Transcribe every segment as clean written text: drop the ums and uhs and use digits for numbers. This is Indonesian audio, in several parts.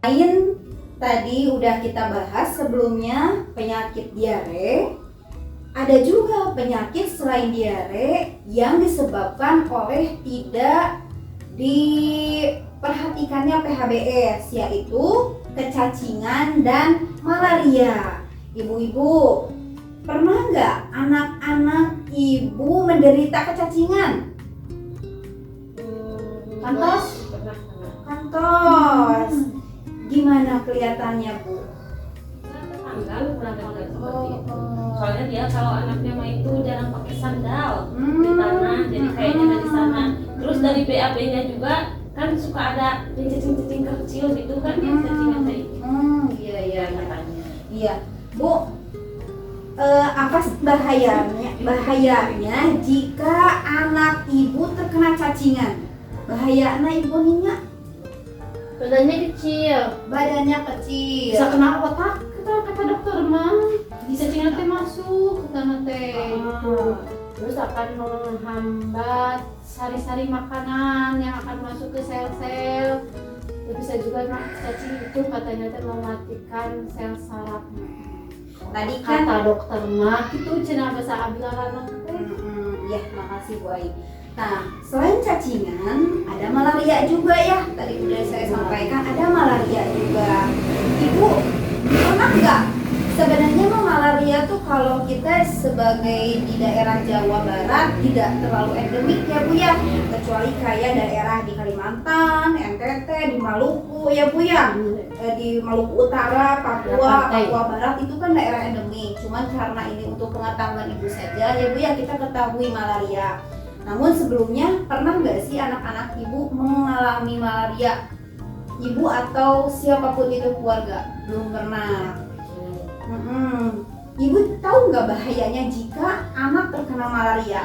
Lain tadi udah kita bahas sebelumnya penyakit diare. Ada juga penyakit selain diare yang disebabkan oleh tidak diperhatikannya PHBS, yaitu kecacingan dan malaria. Ibu-ibu, pernah nggak anak-anak ibu menderita kecacingan? Kantos? Kantos. Gimana kelihatannya, Bu? Soalnya dia kalau anaknya mah itu jarang pakai sandal di tanah, jadi kayaknya dari sana. Terus dari BAB-nya juga kan suka ada cacing-cacing kecil gitu kan, ya cacingan kayak gitu. Iya Katanya. Iya, Bu. Apa bahayanya jika anak ibu terkena cacingan? Bahayanya ibu Nina? Badannya kecil, Bisa kena otak. kata dokter mah bisa cacingan teh masuk ke tanah teh gitu. Terus akan menghambat sari-sari makanan yang akan masuk ke sel-sel. Bisa juga cacing itu katanya teh mematikan sel saraf. Tadi kan Kata dokter mah itu cenah bahasa abilaran teh. ya, makasih Bu Ai. Nah, selain cacingan, ada malaria juga ya. Tadi udah saya sampaikan, ada malaria juga. Ibu, pernah nggak? Sebenarnya mah malaria tuh kalau kita sebagai di daerah Jawa Barat tidak terlalu endemik ya Bu ya. Kecuali kayak daerah di Kalimantan, NTT, di Maluku ya Bu ya. Di Maluku Utara, Papua Barat itu kan daerah endemik. Cuman karena ini untuk pengetahuan ibu saja ya Bu ya, kita ketahui malaria. Namun sebelumnya pernah nggak sih anak-anak ibu mengalami malaria? Ibu atau siapapun itu keluarga? Belum pernah. Ibu tahu nggak bahayanya jika anak terkena malaria?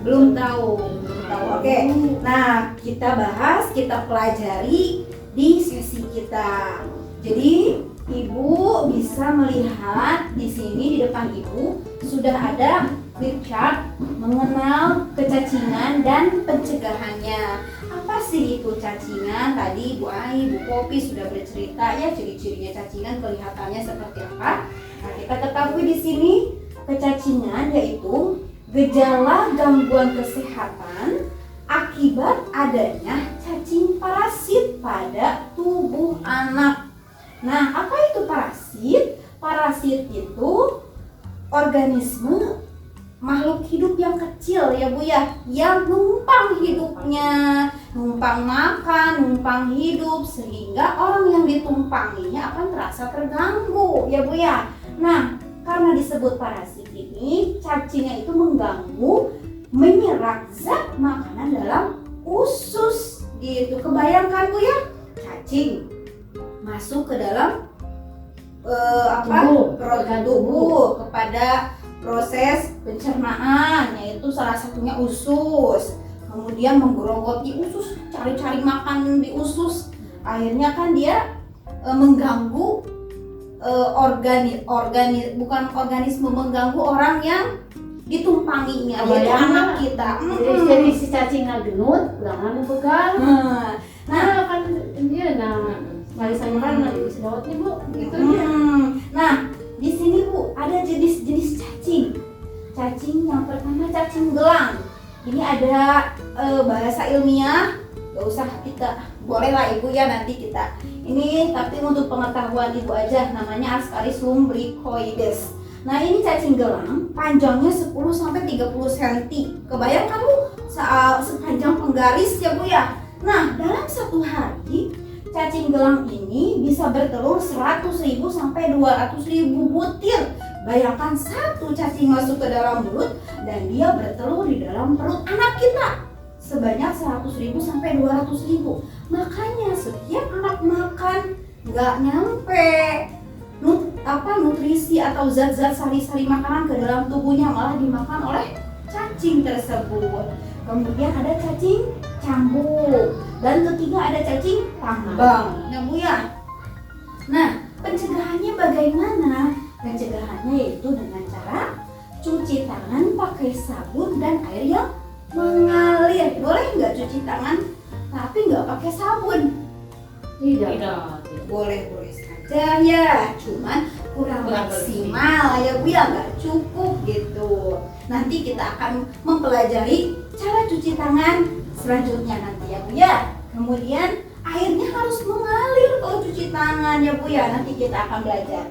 Belum tahu. Oke. Nah, kita bahas, kita pelajari di sesi kita. Jadi ibu bisa melihat di sini di depan ibu sudah ada flip chart mengenal kecacingan dan pencegahannya. Apa sih itu cacingan? Tadi Bu Ai, Bu Popi sudah bercerita ya ciri-cirinya cacingan, kelihatannya seperti apa. Nah, kita ketahui di sini kecacingan yaitu gejala gangguan kesehatan akibat adanya cacing parasit pada tubuh anak. Nah, apa itu parasit? Parasit itu organisme makhluk hidup yang kecil ya Bu ya, yang numpang hidupnya, numpang makan, numpang hidup, sehingga orang yang ditumpanginya akan terasa terganggu ya Bu ya. Nah, karena disebut parasit ini, cacingnya itu mengganggu, menyerap zat makanan dalam usus gitu. Kebayangkan Bu ya, cacing masuk ke dalam tubuh kepada proses pencernaan, yaitu salah satunya usus. Kemudian menggerogoti usus, cari-cari makan di usus. Akhirnya kan dia mengganggu bukan organisme, mengganggu orang yang ditumpanginya, yaitu anak kita. Jadi si cacing genut, ulangan pegang. Nah, kan dia barisan makan nanti bisa dawat nih Bu, gitu ya. Nah, di sini Bu ada jenis-jenis cacing. Cacing yang pertama cacing gelang. Ini ada bahasa ilmiah, gak usah kita, boleh lah Ibu ya nanti kita. Ini tapi untuk pengetahuan Ibu aja, namanya Ascaris lumbricoides. Nah, ini cacing gelang, panjangnya 10 sampai 30 cm. Kebayangkan Bu, sepanjang penggaris ya Bu ya. Nah, dalam satu hari cacing gelang ini bisa bertelur 100.000 sampai 200.000 butir. Bayangkan satu cacing masuk ke dalam mulut dan dia bertelur di dalam perut anak kita sebanyak 100.000 sampai 200.000. Makanya setiap anak makan nggak nyampe nutrisi atau zat-zat sari-sari makanan ke dalam tubuhnya, malah dimakan oleh cacing tersebut. Kemudian ada cacing cambuk, dan ketiga ada cacing tambang ya Bu ya. Nah, pencegahannya bagaimana? Pencegahannya yaitu dengan cara cuci tangan pakai sabun dan air yang mengalir. Boleh nggak cuci tangan tapi nggak pakai sabun? Tidak. Boleh-boleh saja ya, cuman kurang Kurang maksimal ya Bu ya, nggak cukup gitu. Nanti kita akan mempelajari cara cuci tangan selanjutnya nanti ya Bu ya. Kemudian airnya harus mengalir kalau cuci tangan ya Bu ya, nanti kita akan belajar.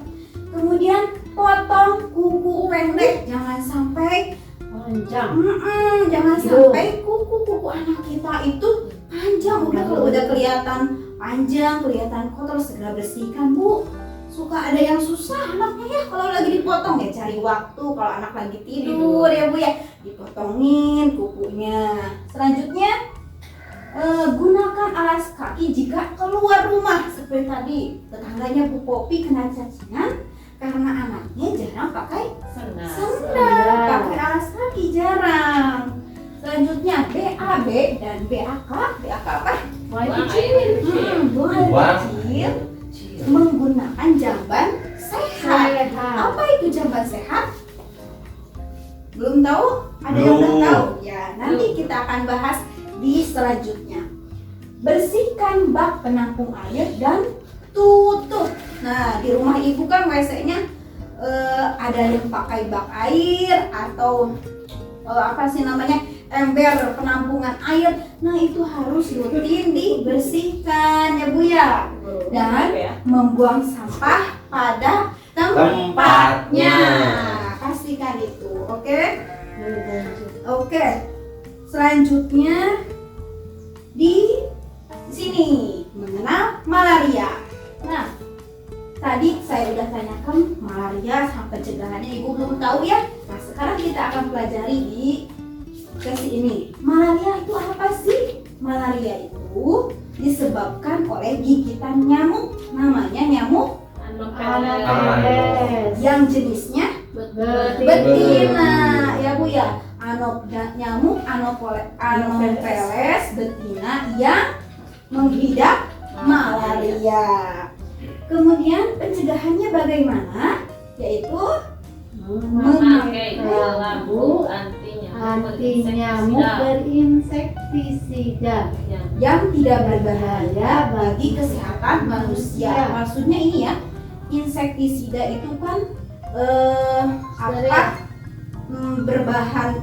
Kemudian potong kuku pendek, jangan sampai Panjang. jangan sampai kuku-kuku anak kita itu panjang. Udah kalau udah kelihatan panjang, kelihatan kotor, segera bersihkan Bu. Suka ada yang susah anaknya ya kalau lagi dipotong ya, cari waktu kalau anak lagi tidur ya Bu ya, dipotongin kukunya. Selanjutnya gunakan alas kaki jika keluar rumah. Seperti tadi tetangganya Bu Popi kena cacingan karena anaknya jarang pakai sendal, pakai alas kaki jarang. Selanjutnya BAB dan BAK. BAK apa? Buang air kecil. Buang air kecil menggunakan jamban sehat. Apa itu jamban sehat? Belum tahu? Ada yang udah tahu? Ya, nanti kita akan bahas di selanjutnya. Bersihkan bak penampung air dan tutup. Nah, di rumah ibu kan WC-nya ada yang pakai bak air atau apa sih namanya, ember penampungan air. Nah, itu harus rutin dibersihkan ya Bu ya. Dan membuang sampah pada tempatnya. Pastikan itu, oke? Oke. Selanjutnya di sini mengenal malaria. Nah, tadi saya udah tanyakan malaria sama pencegahannya, ibu belum tahu ya. Nah, sekarang kita akan pelajari di sesi ini. Malaria itu apa sih? Malaria itu disebabkan oleh gigitan nyamuk, namanya nyamuk Anopheles. yang jenisnya Betina. betina ya Bu ya. Nyamuk Anopheles betina yang menghidap malaria. Kemudian pencegahannya bagaimana? Yaitu memakai lampu anti nyamuk berinsektisida yang tidak berbahaya bagi kesehatan manusia. Maksudnya ini ya, insektisida itu kan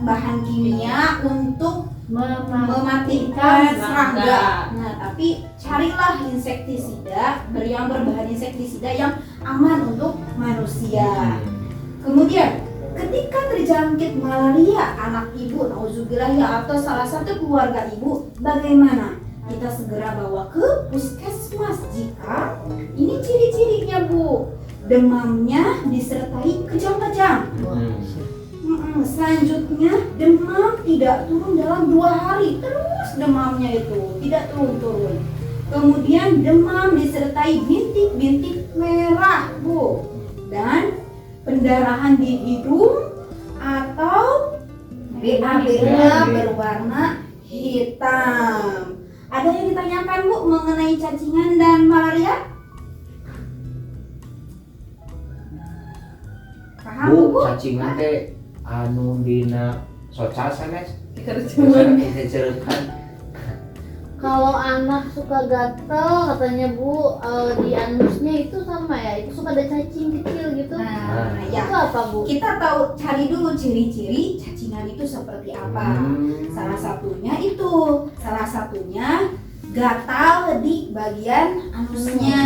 bahan kimia untuk mematikan serangga. Nah, tapi carilah insektisida yang berbahan insektisida yang aman untuk manusia. Kemudian ketika terjangkit malaria anak ibu, nauzubillah ya, atau salah satu keluarga ibu, bagaimana? Kita segera bawa ke puskesmas jika ini ciri-cirinya Bu. Demamnya disertai kejang-kejang. Selanjutnya demam tidak turun dalam 2 hari, terus demamnya itu tidak turun-turun. Kemudian demam disertai bintik-bintik merah Bu, dan pendarahan di hidung atau BAB-nya berwarna hitam. Ada yang ditanyakan Bu mengenai cacingan dan malaria? Paham Bu? Cacingan teh anu dina socal sanes diceritakan. Kalau anak suka gatel katanya Bu, di anusnya itu sama ya, itu suka ada cacing kecil gitu. Nah, ya. Itu apa Bu? Kita tahu, cari dulu ciri-ciri cacingan itu seperti apa. Salah satunya gatal di bagian anusnya,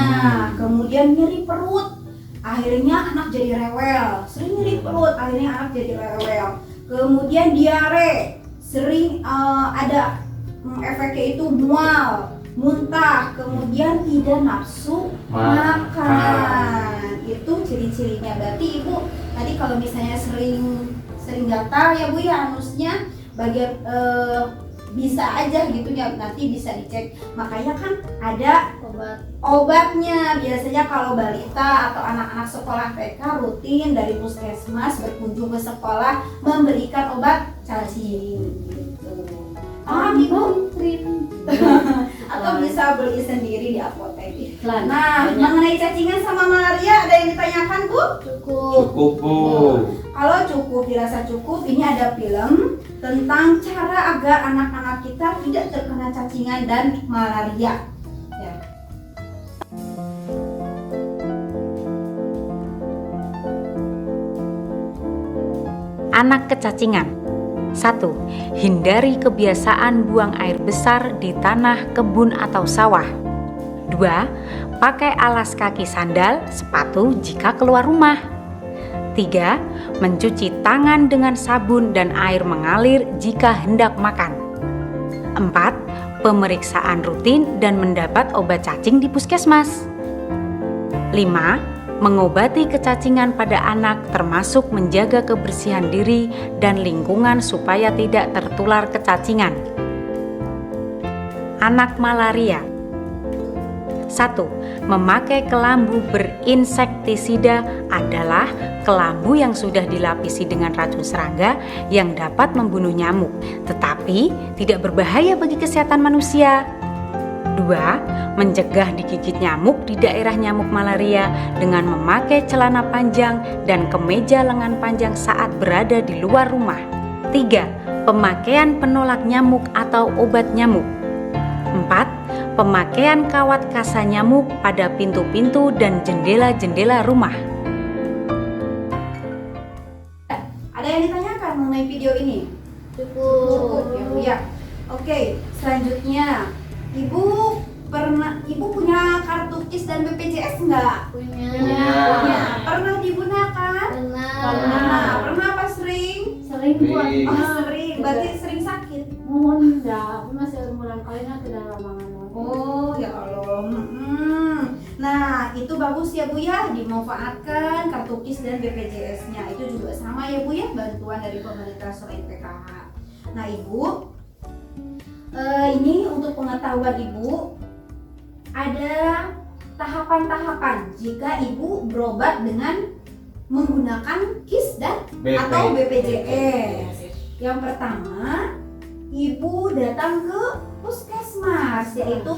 kemudian nyeri perut, akhirnya anak jadi rewel. Sering nyeri perut, akhirnya anak jadi rewel. Kemudian diare, sering ada efeknya itu mual, muntah, kemudian tidak nafsu makan. Itu ciri-cirinya. Berarti ibu tadi kalau misalnya sering gatal ya Bu ya anusnya, bagian bisa aja gitu ya, nanti bisa dicek. Makanya kan ada obatnya. Biasanya kalau balita atau anak-anak sekolah TK rutin dari puskesmas berkunjung ke sekolah memberikan obat cacing gitu. Paham Ibu? Atau bisa beli sendiri di apotek. Nah, mengenai cacingan sama malaria ada yang ditanyakan Bu? Cukup Bu. Kalau cukup, dirasa cukup, ini ada film tentang cara agar anak-anak kita tidak terkena cacingan dan malaria. Ya. anak kecacingan. 1. Hindari kebiasaan buang air besar di tanah, kebun atau sawah. 2. Pakai alas kaki sandal, sepatu jika keluar rumah. 3. Mencuci tangan dengan sabun dan air mengalir jika hendak makan. 4. Pemeriksaan rutin dan mendapat obat cacing di puskesmas. 5. Mengobati kecacingan pada anak termasuk menjaga kebersihan diri dan lingkungan supaya tidak tertular kecacingan. Anak malaria. 1. Memakai kelambu berinsektisida adalah kelambu yang sudah dilapisi dengan racun serangga yang dapat membunuh nyamuk, tetapi tidak berbahaya bagi kesehatan manusia. 2. Mencegah digigit nyamuk di daerah nyamuk malaria dengan memakai celana panjang dan kemeja lengan panjang saat berada di luar rumah. 3. Pemakaian penolak nyamuk atau obat nyamuk. 4. Pemakaian kawat kasa nyamuk pada pintu-pintu dan jendela-jendela rumah. Ada yang ditanyakan mengenai video ini? Cukup. Ya Bu ya. Oke, selanjutnya Ibu punya kartu KIS dan BPJS enggak? Punya. Punya. Pernah digunakan? Pernah. Pernah apa sering? Sering buat. Oh, sering. Berarti sering sakit. Mohon enggak, aku masih umuran kalian ke dalam lapangan. Oh ya Allah. Nah itu bagus ya Bu ya, dimanfaatkan kartu KIS dan BPJS-nya. Itu juga sama ya Bu ya, bantuan dari pemerintah selain PKH. Nah Ibu, ini untuk pengetahuan Ibu, ada tahapan-tahapan jika Ibu berobat dengan menggunakan KIS dan atau BPJS. Yang pertama, Ibu datang ke puskesmas, yaitu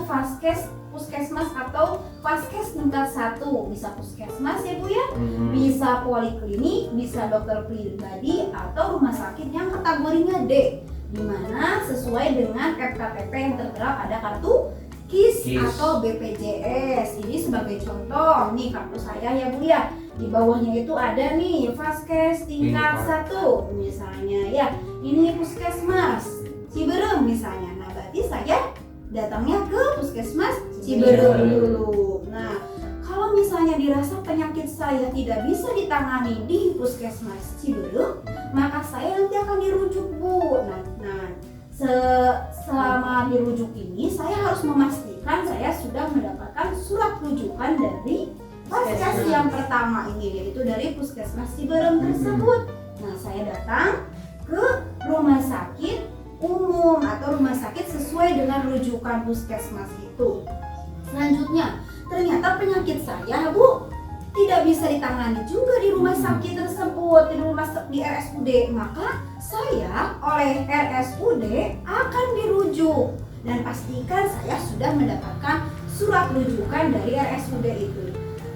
puskesmas atau vaskes tingkat 1. Bisa puskesmas ya Bu ya, bisa poliklinik, bisa dokter pribadi atau rumah sakit yang kategorinya D, dimana sesuai dengan FKTP yang tertera pada kartu KIS atau BPJS. Ini sebagai contoh, nih kartu saya ya Bu ya, di bawahnya itu ada nih vaskes tingkat 1 misalnya ya, ini puskesmas Ciberem misalnya. Nah berarti saya datangnya ke puskesmas Ciberem dulu. Nah kalau misalnya dirasa penyakit saya tidak bisa ditangani di puskesmas Ciberem, maka saya nanti akan dirujuk Bu. Nah selama dirujuk ini saya harus memastikan saya sudah mendapatkan surat rujukan dari vaskes yang pertama ini, yaitu dari puskesmas Ciberem tersebut. Nah saya datang ke rumah sakit umum atau rumah sakit sesuai dengan rujukan puskesmas itu. Selanjutnya, ternyata penyakit saya Bu tidak bisa ditangani juga di rumah sakit tersebut, di RSUD, maka saya oleh RSUD akan dirujuk dan pastikan saya sudah mendapatkan surat rujukan dari RSUD itu.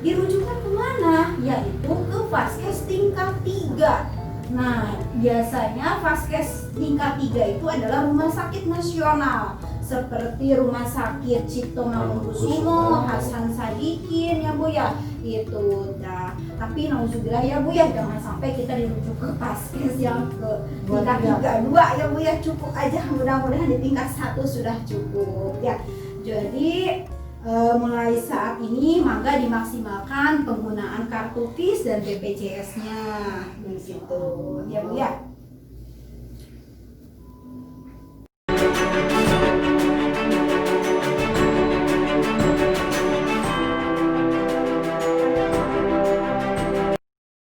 Dirujukkan kemana? Yaitu ke vaskes tingkat 3. Nah, biasanya vaskes tingkat 3 itu adalah rumah sakit nasional seperti rumah sakit Cipto Mangunkusumo, Hasan Sadikin ya Bu ya, itu. Nah, tapi nauzubillah ya Bu ya, jangan sampai kita dirujuk ke vaskes yang ke tingkat 2 ya Bu ya, cukup aja, mudah-mudahan di tingkat 1 sudah cukup ya. Jadi mulai saat ini mangga dimaksimalkan penggunaan kartu KIS dan BPJS-nya begitu ya Bu ya.